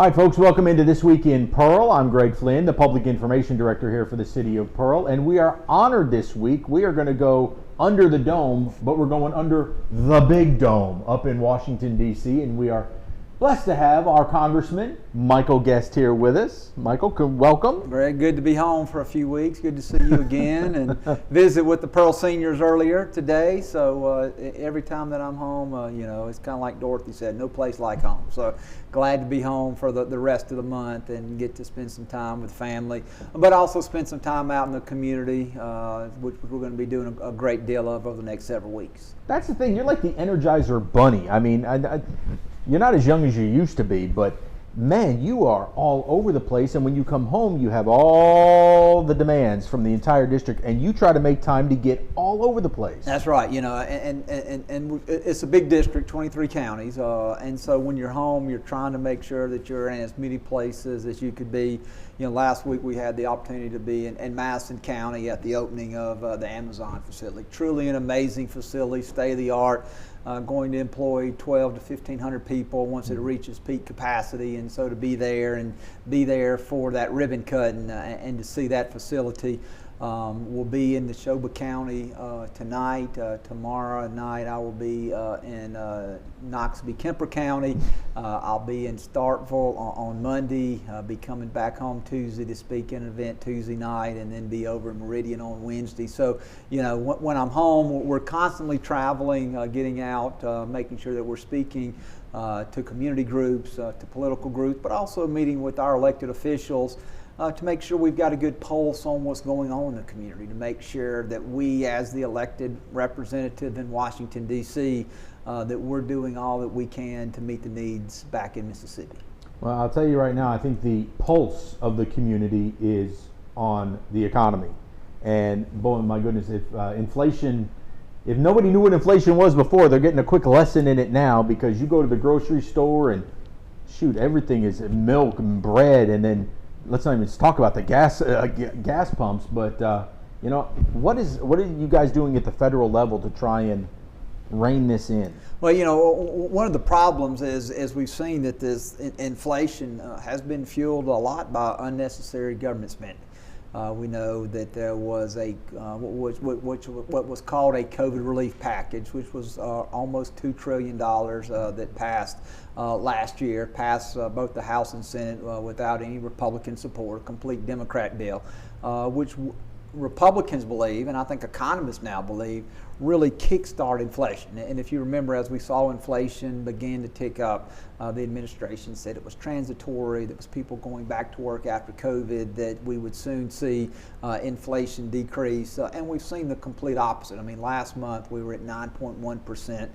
All right, folks, welcome into This Week in Pearl. I'm Greg Flynn, the Public Information Director here for the City of Pearl, and we are honored this week. We are going to go under the dome, but we're going under the big dome up in Washington, D.C., and we are blessed to have our Congressman Michael Guest here with us. Michael, welcome. Greg, good to be home for a few weeks. Good to see you again and visit with the Pearl seniors earlier today. So every time that I'm home, it's kind of like Dorothy said, no place like home. So glad to be home for the rest of the month and get to spend some time with family, but also spend some time out in the community, which we're going to be doing a great deal of over the next several weeks. That's the thing. You're like the Energizer Bunny. I mean, you're not as young as you used to be, but man, you are all over the place. And when you come home, you have all the demands from the entire district, and you try to make time to get all over the place. That's right. And it's a big district, 23 counties, and so when you're home, you're trying to make sure that you're in as many places as you could be. Last week we had the opportunity to be in Madison County at the opening of the Amazon facility. Truly an amazing facility, state of the art. Going to employ 12 to 1,500 people once it reaches peak capacity, and so to be there for that ribbon cutting and to see that facility. We'll be in Neshoba County tonight. Tomorrow night I will be in Knoxville-Kemper County. I'll be in Starkville on Monday. I'll be coming back home Tuesday to speak in an event Tuesday night, and then be over in Meridian on Wednesday. So, when I'm home, we're constantly traveling, getting out, making sure that we're speaking to community groups, to political groups, but also meeting with our elected officials to make sure we've got a good pulse on what's going on in the community, to make sure that we, as the elected representative in Washington, D.C., that we're doing all that we can to meet the needs back in Mississippi. Well, I'll tell you right now, I think the pulse of the community is on the economy. And boy, my goodness, if nobody knew what inflation was before, they're getting a quick lesson in it now, because you go to the grocery store and shoot, everything is milk and bread, and then let's not even talk about the gas pumps. But what are you guys doing at the federal level to try and rein this in? Well, one of the problems is we've seen that this inflation has been fueled a lot by unnecessary government spending. We know that there was what was called a COVID relief package, which was almost $2 trillion that passed last year, passed both the House and Senate without any Republican support, a complete Democrat bill, which Republicans believe, and I think economists now believe, really kickstart inflation. And if you remember, as we saw inflation begin to tick up, the administration said it was transitory, that was people going back to work after COVID, that we would soon see inflation decrease. And we've seen the complete opposite. I mean, last month we were at 9.1%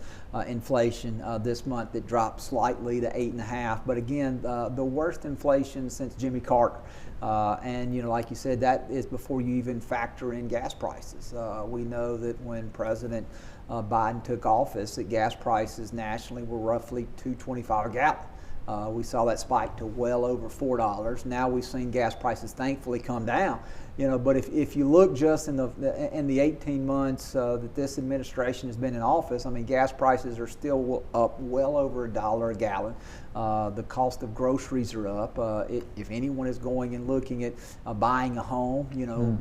inflation. This month it dropped slightly to 8.5%. But again, the worst inflation since Jimmy Carter. And like you said, that is before you even factor in gas prices. We know that when President Biden took office, that gas prices nationally were roughly $2.25 a gallon. We saw that spike to well over $4. Now we've seen gas prices thankfully come down. But if you look just in the 18 months that this administration has been in office, I mean, gas prices are still up well over $1 a gallon. The cost of groceries are up. If anyone is going and looking at buying a home,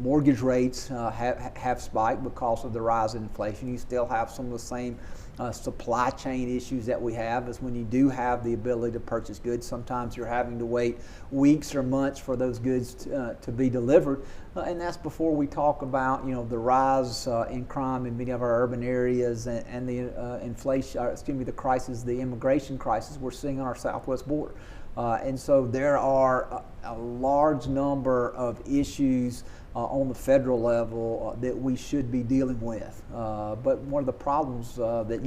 mortgage rates have spiked because of the rise in inflation. You still have some of the same supply chain issues that we have, is when you do have the ability to purchase goods, sometimes you're having to wait weeks or months for those goods to be delivered. And that's before we talk about the rise in crime in many of our urban areas and the the crisis, the immigration crisis we're seeing on our southwest border. And so there are a large number of issues on the federal level that we should be dealing with. But one of the problems that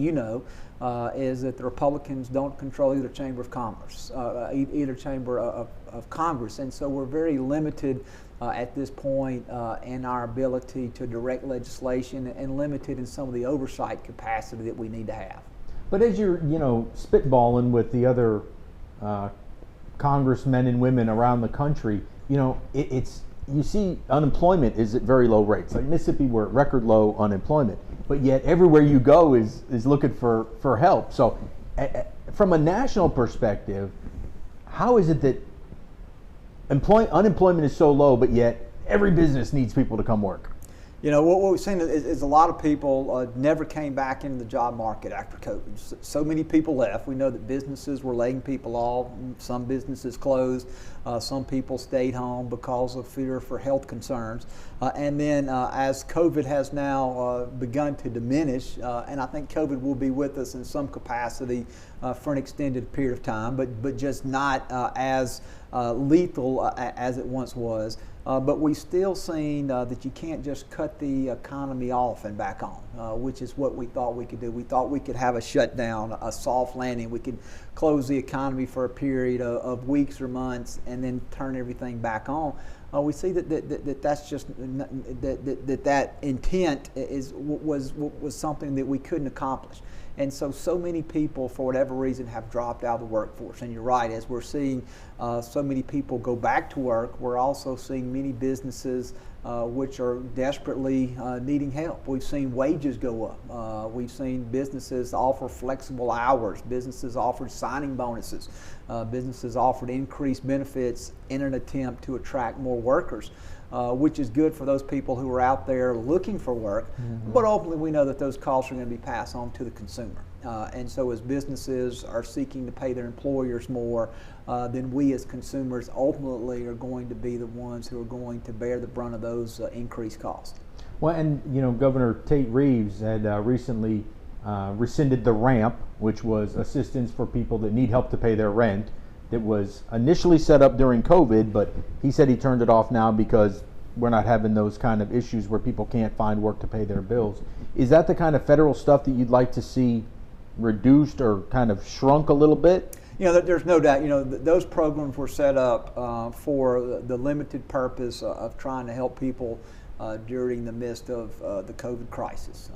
is that the Republicans don't control either chamber of commerce, either chamber of Congress. And so we're very limited at this point in our ability to direct legislation, and limited in some of the oversight capacity that we need to have. But as you're, spitballing with the other congressmen and women around the country, you see unemployment is at very low rates. Like Mississippi, we're at record low unemployment, but yet everywhere you go is looking for help. So from a national perspective, how is it that unemployment is so low, but yet every business needs people to come work? You know, what we've seen is a lot of people never came back into the job market after COVID. So many people left. We know that businesses were laying people off. Some businesses closed. Some people stayed home because of fear for health concerns. And then as COVID has now begun to diminish, and I think COVID will be with us in some capacity for an extended period of time, but just not as lethal as it once was. But we still seen that you can't just cut the economy off and back on, which is what we thought we could do. We thought we could have a shutdown, a soft landing. We could close the economy for a period of weeks or months and then turn everything back on. We see that's just that intent was something that we couldn't accomplish. And so many people, for whatever reason, have dropped out of the workforce. And you're right, as we're seeing so many people go back to work, we're also seeing many businesses which are desperately needing help. We've seen wages go up. We've seen businesses offer flexible hours. Businesses offered signing bonuses. Businesses offered increased benefits in an attempt to attract more workers. Which is good for those people who are out there looking for work, but ultimately we know that those costs are going to be passed on to the consumer. And so as businesses are seeking to pay their employers more, then we as consumers ultimately are going to be the ones who are going to bear the brunt of those increased costs. Well, and you know, Governor Tate Reeves had recently rescinded the ramp, which was assistance for people that need help to pay their rent. That was initially set up during COVID, but he said he turned it off now because we're not having those kind of issues where people can't find work to pay their bills. Is that the kind of federal stuff that you'd like to see reduced or kind of shrunk a little bit? You know, there's no doubt, you know, those programs were set up for the limited purpose of trying to help people during the midst of the COVID crisis.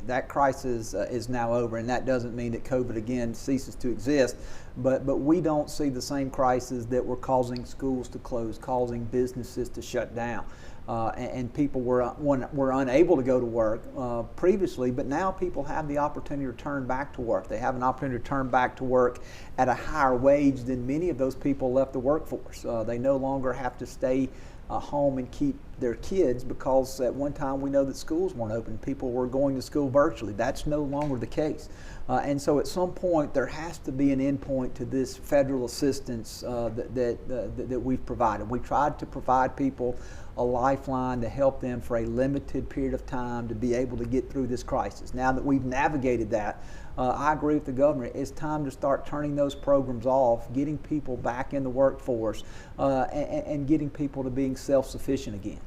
That crisis is now over, and that doesn't mean that COVID again ceases to exist, but we don't see the same crisis that were causing schools to close, causing businesses to shut down. And people were unable to go to work previously, but now people have the opportunity to return back to work. They have an opportunity to return back to work at a higher wage than many of those people left the workforce. They no longer have to stay home and keep their kids, because at one time we know that schools weren't open. People were going to school virtually. That's no longer the case. And so at some point there has to be an end point to this federal assistance that we've provided. We tried to provide people a lifeline to help them for a limited period of time to be able to get through this crisis. Now that we've navigated that, I agree with the governor. It's time to start turning those programs off, getting people back in the workforce, and getting people to being self-sufficient again.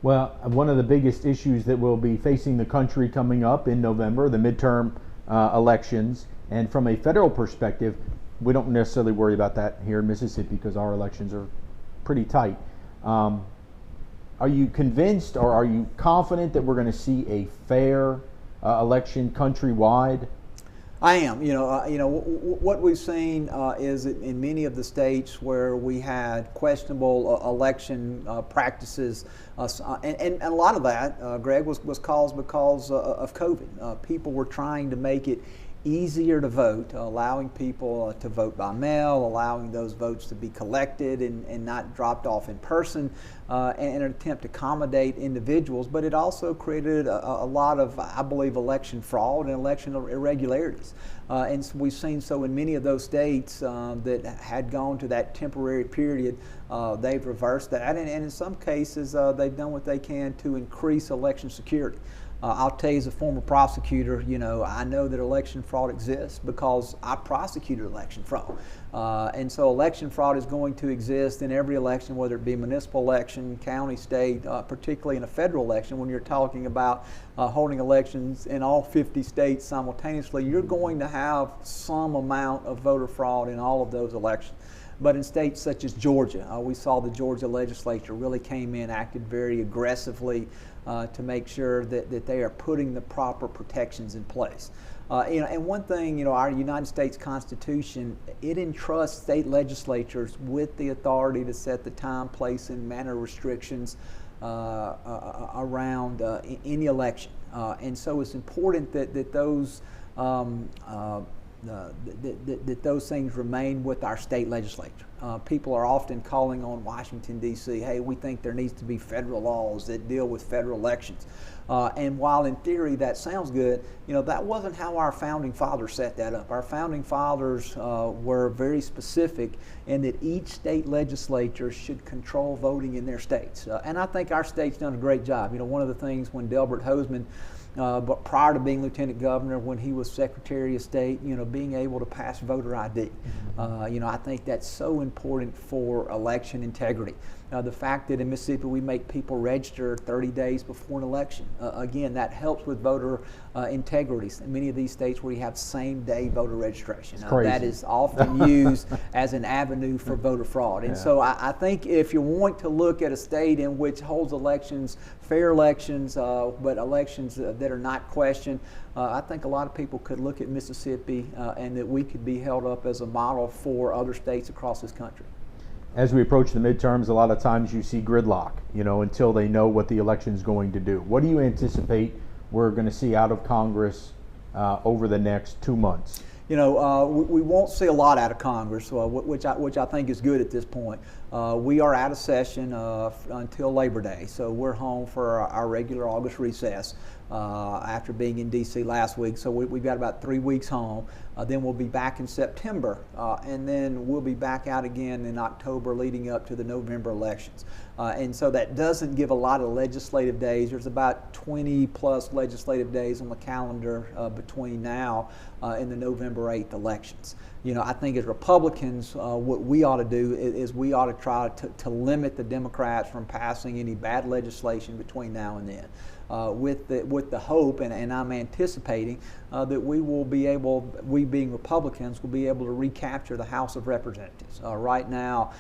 Well, one of the biggest issues that will be facing the country coming up in November, the midterm elections, and from a federal perspective, we don't necessarily worry about that here in Mississippi because our elections are pretty tight. Are you convinced, or are you confident that we're going to see a fair election countrywide? I am. What we've seen is in many of the states where we had questionable election practices, and a lot of that, Greg, was caused because of COVID. People were trying to make it easier to vote, allowing people to vote by mail, allowing those votes to be collected and not dropped off in person, in an attempt to accommodate individuals. But it also created a lot of, I believe, election fraud and election irregularities. And we've seen so in many of those states that had gone to that temporary period, they've reversed that, and in some cases they've done what they can to increase election security. I'll tell you, as a former prosecutor, I know that election fraud exists because I prosecuted election fraud. And so election fraud is going to exist in every election, whether it be a municipal election, county, state, particularly in a federal election. When you're talking about holding elections in all 50 states simultaneously, you're going to have some amount of voter fraud in all of those elections. But in states such as Georgia, we saw the Georgia legislature really came in, acted very aggressively to make sure that they are putting the proper protections in place. And one thing, our United States Constitution, it entrusts state legislatures with the authority to set the time, place, and manner restrictions around any election. And so it's important that those that those things remain with our state legislature. people are often calling on Washington, D.C., hey, we think there needs to be federal laws that deal with federal elections. And while in theory that sounds good, that wasn't how our founding fathers set that up. Our founding fathers were very specific in that each state legislature should control voting in their states. And I think our state's done a great job. One of the things when Delbert Hosemann, but prior to being lieutenant governor, when he was Secretary of State, being able to pass voter ID. I think that's so important for election integrity. The fact that in Mississippi we make people register 30 days before an election, again, that helps with voter integrity. In many of these states where you have same-day voter registration, that is often used as an avenue for voter fraud. And so I think if you want to look at a state in which holds elections, fair elections, but elections that are not questioned, I think a lot of people could look at Mississippi and that we could be held up as a model for other states across this country. As we approach the midterms, a lot of times you see gridlock, until they know what the election's going to do. What do you anticipate we're going to see out of Congress over the next 2 months? We won't see a lot out of Congress, which I think is good at this point. We are out of session until Labor Day, so we're home for our regular August recess after being in D.C. last week. So we've got about 3 weeks home. Then we'll be back in September, and then we'll be back out again in October leading up to the November elections. And so that doesn't give a lot of legislative days. There's about 20 plus legislative days on the calendar between now and the November 8th elections. I think as Republicans, what we ought to do is we ought to try to limit the Democrats from passing any bad legislation between now and then. With the hope, and I'm anticipating that we being Republicans, will be able to recapture the House of Representatives. Right now,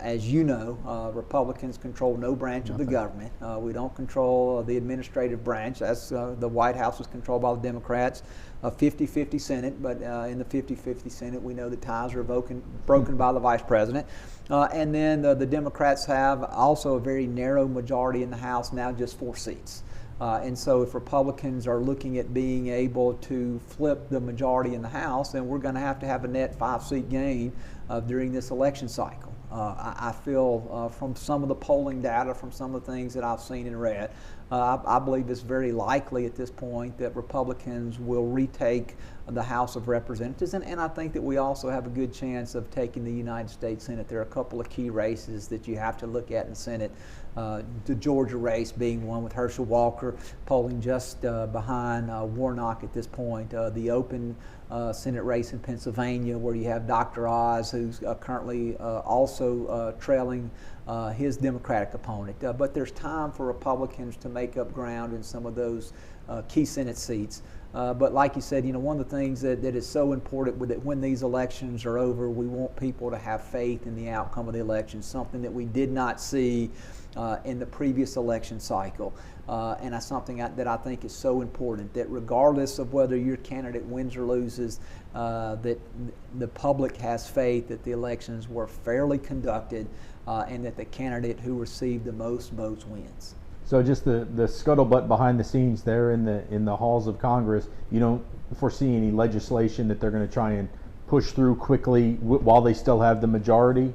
as you know, Republicans control no branch of the government. We don't control the administrative branch. That's the White House is controlled by the Democrats. A 50-50 Senate, but in the 50-50 Senate, we know the ties are broken by the Vice President. And then the Democrats have also a very narrow majority in the House, now just 4 seats. And so if Republicans are looking at being able to flip the majority in the House, then we're going to have a net 5-seat gain during this election cycle. I feel from some of the polling data, from some of the things that I've seen and read, I believe it's very likely at this point that Republicans will retake the House of Representatives, and I think that we also have a good chance of taking the United States Senate. There are a couple of key races that you have to look at in the Senate. The Georgia race being one with Herschel Walker polling just behind Warnock at this point. The open Senate race in Pennsylvania where you have Dr. Oz, who's currently also trailing his Democratic opponent. But there's time for Republicans to make up ground in some of those key Senate seats. But like you said, one of the things that is so important that when these elections are over, we want people to have faith in the outcome of the election, something that we did not see in the previous election cycle. And that's something that I think is so important, that regardless of whether your candidate wins or loses, that the public has faith that the elections were fairly conducted and that the candidate who received the most votes wins. So just the scuttlebutt behind the scenes there in the halls of Congress, you don't foresee any legislation that they're going to try and push through quickly while they still have the majority?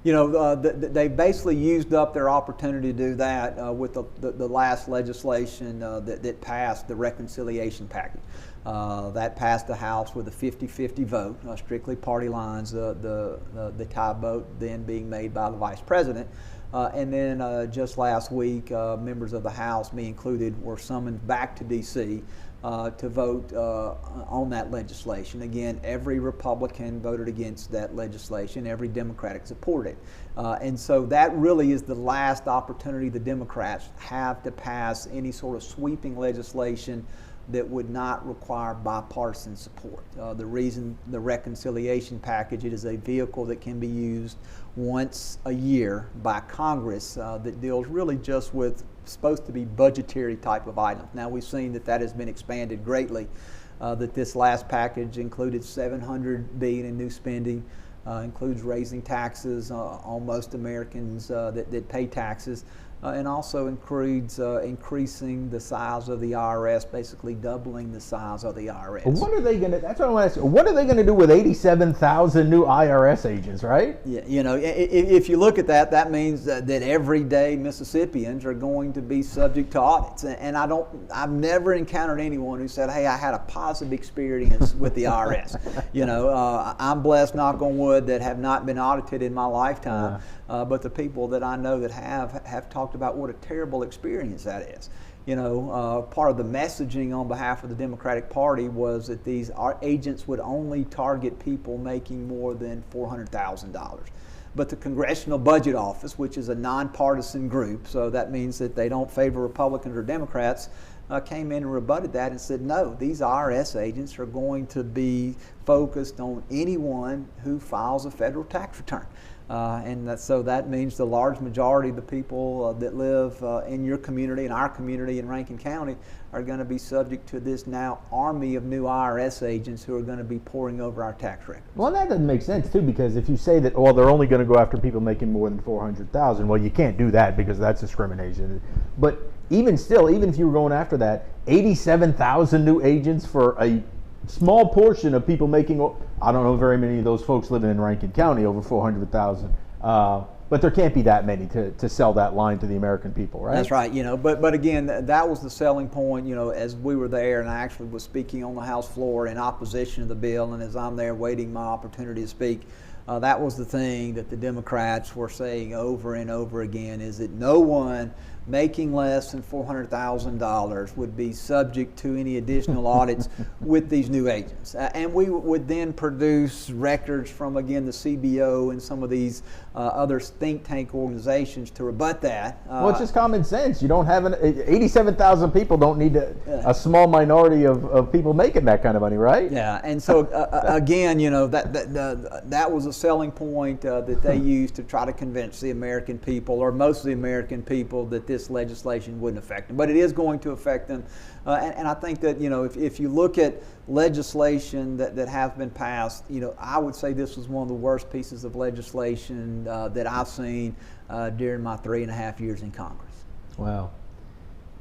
They basically used up their opportunity to do that with the last legislation that passed, the reconciliation package. That passed the House with a 50-50 vote, strictly party lines, the tie vote then being made by the Vice President. And then just last week, members of the House, me included, were summoned back to D.C. To vote on that legislation. Again, every Republican voted against that legislation. Every Democratic supported it. And so that really is the last opportunity the Democrats have to pass any sort of sweeping legislation that would not require bipartisan support. The reason the reconciliation package, it is a vehicle that can be used once a year by Congress that deals really just with supposed to be budgetary type of items. Now we've seen that has been expanded greatly, that this last package included $700 billion in new spending, includes raising taxes on most Americans that pay taxes, and also includes increasing the size of the IRS, basically doubling the size of the IRS. What are they going to? That's what I want to ask you. What are they going to do with 87,000 new IRS agents? Right? Yeah, if you look at that, that means that everyday Mississippians are going to be subject to audits. And I've never encountered anyone who said, "Hey, I had a positive experience with the IRS." I'm blessed, knock on wood, that have not been audited in my lifetime. But the people that I know that have talked about what a terrible experience that is. Part of the messaging on behalf of the Democratic Party was that these agents would only target people making more than $400,000. But the Congressional Budget Office, which is a nonpartisan group, so that means that they don't favor Republicans or Democrats, came in and rebutted that and said, no, these IRS agents are going to be focused on anyone who files a federal tax return. So that means the large majority of the people that live in your community and our community in Rankin County are going to be subject to this now army of new IRS agents who are going to be pouring over our tax records. Well, that doesn't make sense too, because if you say that, well, they're only going to go after people making more than $400,000, well, you can't do that because that's discrimination. But even still, even if you were going after that, 87,000 new agents for a small portion of people making, I don't know very many of those folks living in Rankin County over 400,000, but there can't be that many to sell that line to the American people, right? That's right, but again, that was the selling point, as we were there, and I actually was speaking on the House floor in opposition to the bill, and as I'm there waiting my opportunity to speak, that was the thing that the Democrats were saying over and over again, is that no one making less than $400,000 would be subject to any additional audits with these new agents. And we would then produce records from, again, the CBO and some of these other think tank organizations to rebut that. Well, it's just common sense. You don't have 87,000 people don't need a small minority of people making that kind of money, right? Yeah, and so again, that was a selling point that they used to try to convince the American people, or most of the American people, that this legislation wouldn't affect them, but it is going to affect them. And I think that if you look at legislation that has been passed, I would say this was one of the worst pieces of legislation that I've seen during my 3.5 years in Congress. Wow.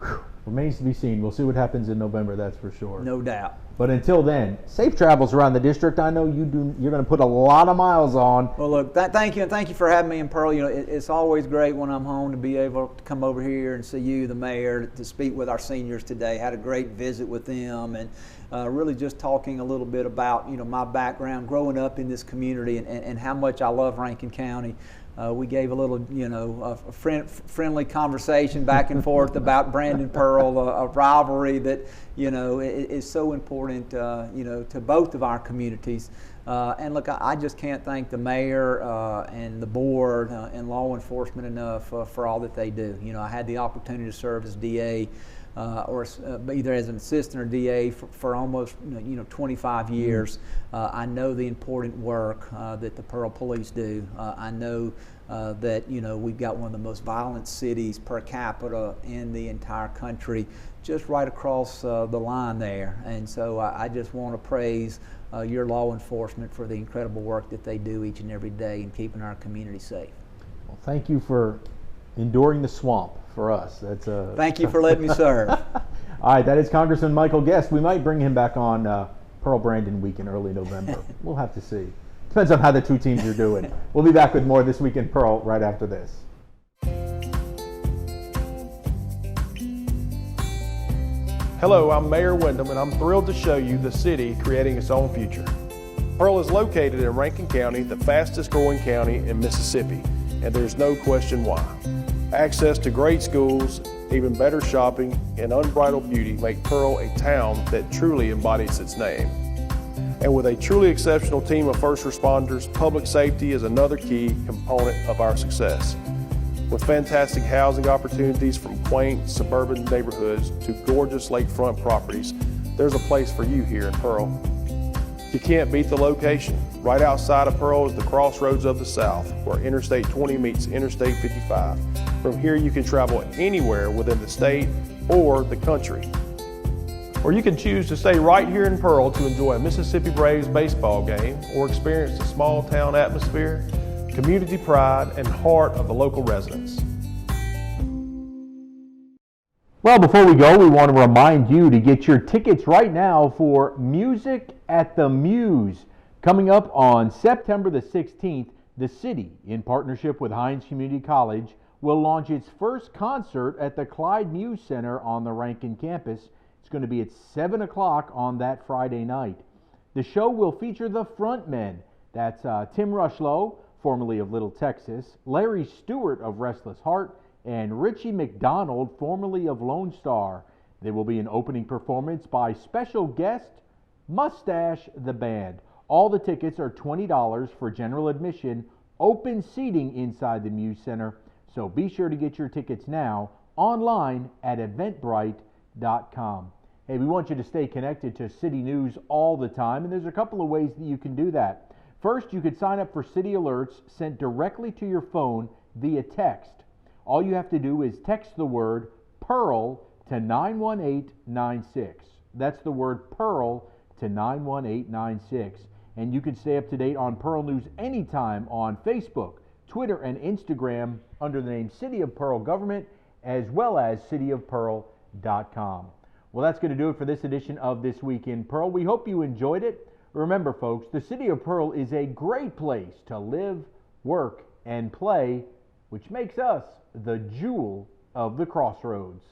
Whew. Remains to be seen. We'll see what happens in November, that's for sure. No doubt. But until then, safe travels around the district. I know you're going to put a lot of miles on. Well, look, thank you, and thank you for having me in Pearl. It's always great when I'm home to be able to come over here and see you, the mayor, to speak with our seniors today. Had a great visit with them, and really just talking a little bit about my background growing up in this community and how much I love Rankin County. We gave a little, a friendly conversation back and forth about Brandon Pearl, a rivalry that, is so important, to both of our communities. And look, I just can't thank the mayor and the board and law enforcement enough for all that they do. I had the opportunity to serve as DA. Or either as an assistant or DA for almost 25 years. I know the important work that the Pearl Police do. I know that we've got one of the most violent cities per capita in the entire country, just right across the line there. And so I just want to praise your law enforcement for the incredible work that they do each and every day in keeping our community safe. Well, thank you for enduring the swamp for us. Thank you for letting me serve. All right, that is Congressman Michael Guest. We might bring him back on Pearl Brandon Week in early November. We'll have to see. Depends on how the two teams are doing. We'll be back with more This Week in Pearl right after this. Hello, I'm Mayor Wyndham, and I'm thrilled to show you the city creating its own future. Pearl is located in Rankin County, the fastest growing county in Mississippi, and there's no question why. Access to great schools, even better shopping, and unbridled beauty make Pearl a town that truly embodies its name. And with a truly exceptional team of first responders, public safety is another key component of our success. With fantastic housing opportunities from quaint suburban neighborhoods to gorgeous lakefront properties, there's a place for you here in Pearl. You can't beat the location. Right outside of Pearl is the crossroads of the South, where Interstate 20 meets Interstate 55. From here you can travel anywhere within the state or the country. Or you can choose to stay right here in Pearl to enjoy a Mississippi Braves baseball game or experience the small town atmosphere, community pride, and heart of the local residents. Well, before we go, we want to remind you to get your tickets right now for Music at the Muse. Coming up on September the 16th, the city, in partnership with Hines Community College, will launch its first concert at the Clyde Muse Center on the Rankin campus. It's going to be at 7 o'clock on that Friday night. The show will feature the frontmen. That's Tim Rushlow, formerly of Little Texas, Larry Stewart of Restless Heart, and Richie McDonald, formerly of Lone Star. There will be an opening performance by special guest Mustache the Band. All the tickets are $20 for general admission, open seating inside the Muse Center. So be sure to get your tickets now online at eventbrite.com. Hey, we want you to stay connected to City News all the time, and there's a couple of ways that you can do that. First, you could sign up for City Alerts sent directly to your phone via text. All you have to do is text the word PEARL to 91896. That's the word PEARL to 91896. And you can stay up to date on Pearl News anytime on Facebook, Twitter, and Instagram under the name City of Pearl Government, as well as cityofpearl.com. Well, that's going to do it for this edition of This Week in Pearl. We hope you enjoyed it. Remember, folks, the City of Pearl is a great place to live, work, and play, which makes us the jewel of the crossroads.